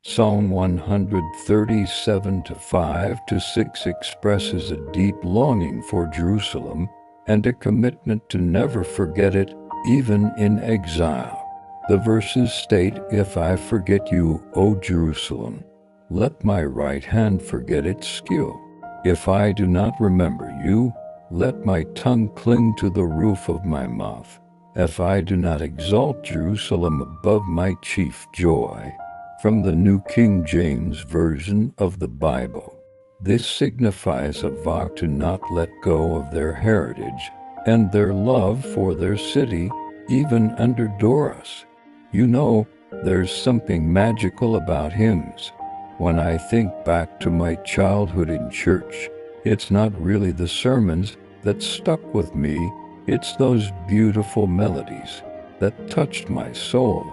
Psalm 137 5-6 expresses a deep longing for Jerusalem and a commitment to never forget it, even in exile. The verses state, "If I forget you, O Jerusalem, let my right hand forget its skill. If I do not remember you, let my tongue cling to the roof of my mouth. If I do not exalt Jerusalem above my chief joy." From the New King James Version of the Bible. This signifies a vow to not let go of their heritage and their love for their city, even under duress. You know, there's something magical about hymns. When I think back to my childhood in church, it's not really the sermons that stuck with me, it's those beautiful melodies that touched my soul.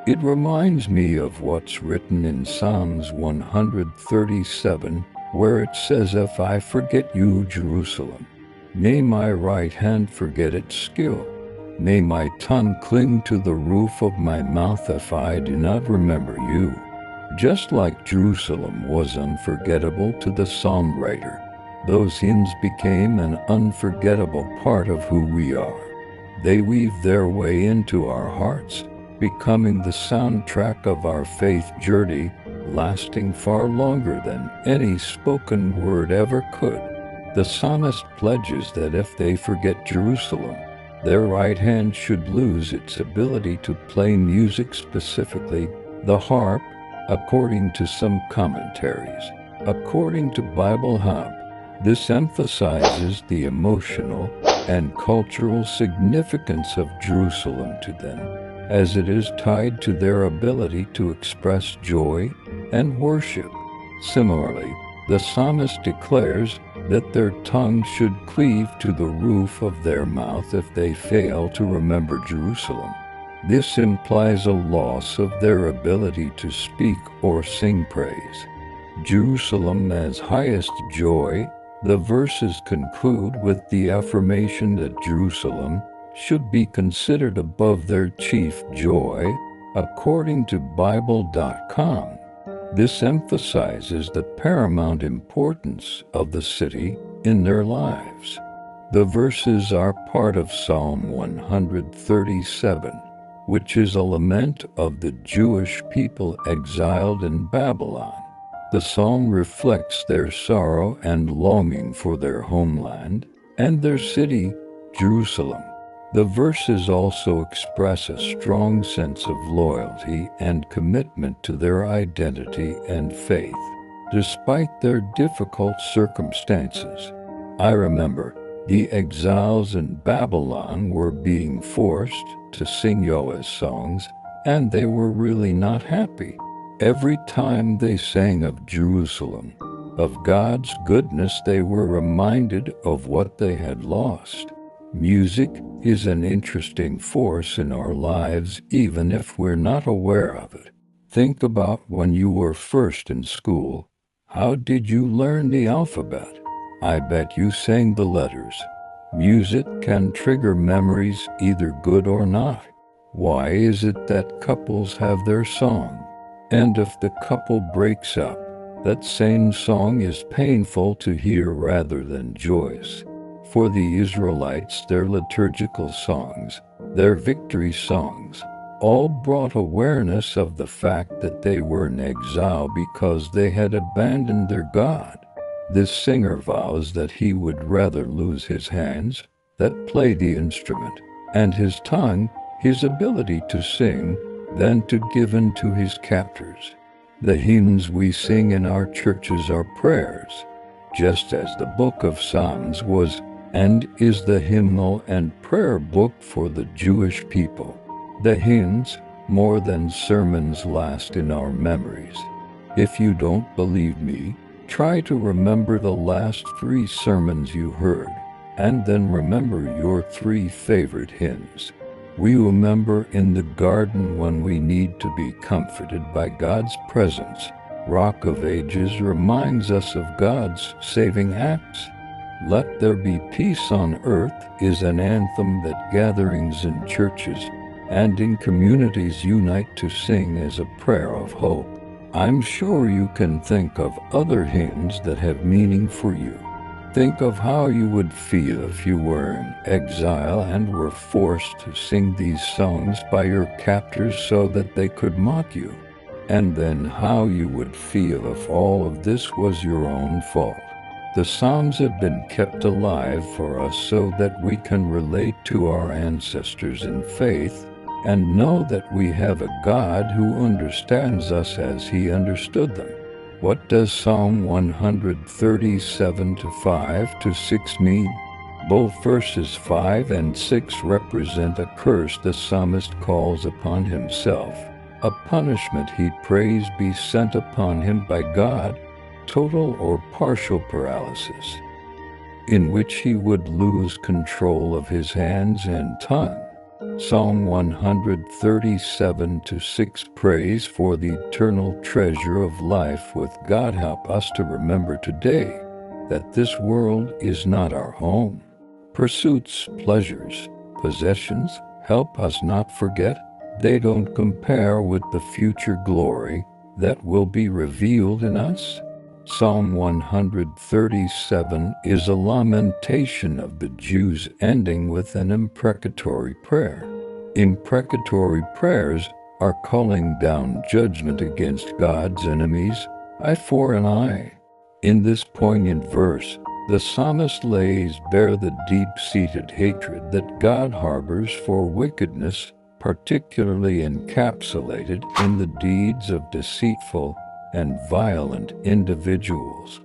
It reminds me of what's written in Psalms 137, where it says, "If I forget you, Jerusalem, may my right hand forget its skill. May my tongue cling to the roof of my mouth if I do not remember you." Just like Jerusalem was unforgettable to the psalm writer, those hymns became an unforgettable part of who we are. They weave their way into our hearts, becoming the soundtrack of our faith journey, lasting far longer than any spoken word ever could. The psalmist pledges that if they forget Jerusalem, their right hand should lose its ability to play music, specifically the harp, according to some commentaries. According to Bible Hub, this emphasizes the emotional and cultural significance of Jerusalem to them, as it is tied to their ability to express joy and worship. Similarly, the psalmist declares that their tongue should cleave to the roof of their mouth if they fail to remember Jerusalem. This implies a loss of their ability to speak or sing praise. Jerusalem as highest joy, the verses conclude with the affirmation that Jerusalem should be considered above their chief joy, according to Bible.com. This emphasizes the paramount importance of the city in their lives. The verses are part of Psalm 137, which is a lament of the Jewish people exiled in Babylon. The psalm reflects their sorrow and longing for their homeland and their city, Jerusalem. The verses also express a strong sense of loyalty and commitment to their identity and faith, despite their difficult circumstances. I remember the exiles in Babylon were being forced to sing Yahweh's songs, and they were really not happy. Every time they sang of Jerusalem, of God's goodness, they were reminded of what they had lost. Music is an interesting force in our lives, even if we're not aware of it. Think about when you were first in school. How did you learn the alphabet? I bet you sang the letters. Music can trigger memories, either good or not. Why is it that couples have their song? And if the couple breaks up, that same song is painful to hear rather than joyous. For the Israelites, their liturgical songs, their victory songs, all brought awareness of the fact that they were in exile because they had abandoned their God. This singer vows that he would rather lose his hands that play the instrument, and his tongue, his ability to sing, than to give in to his captors. The hymns we sing in our churches are prayers, just as the book of Psalms was and is the hymnal and prayer book for the Jewish people. The hymns, more than sermons, last in our memories. If you don't believe me, try to remember the last 3 sermons you heard, and then remember your 3 favorite hymns. We remember in the garden when we need to be comforted by God's presence. Rock of Ages reminds us of God's saving acts. Let There Be Peace on Earth is an anthem that gatherings in churches and in communities unite to sing as a prayer of hope. I'm sure you can think of other hymns that have meaning for you. Think of how you would feel if you were in exile and were forced to sing these songs by your captors so that they could mock you. And then how you would feel if all of this was your own fault. The Psalms have been kept alive for us so that we can relate to our ancestors in faith and know that we have a God who understands us as He understood them. What does Psalm 137 5 to 6 mean? Both verses 5 and 6 represent a curse the psalmist calls upon himself, a punishment he prays be sent upon him by God, total or partial paralysis, in which he would lose control of his hands and tongue. Psalm 137 6 prays for the eternal treasure of life. With God, help us to remember today that this world is not our home. Pursuits, pleasures, possessions, help us not forget they don't compare with the future glory that will be revealed in us. Psalm 137 is a lamentation of the Jews ending with an imprecatory prayer. Imprecatory prayers are calling down judgment against God's enemies, eye for an eye. In this poignant verse, the psalmist lays bare the deep-seated hatred that God harbors for wickedness, particularly encapsulated in the deeds of deceitful and violent individuals.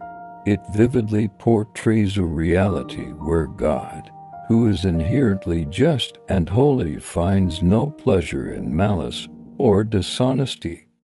It vividly portrays a reality where God, who is inherently just and holy, finds no pleasure in malice or dishonesty.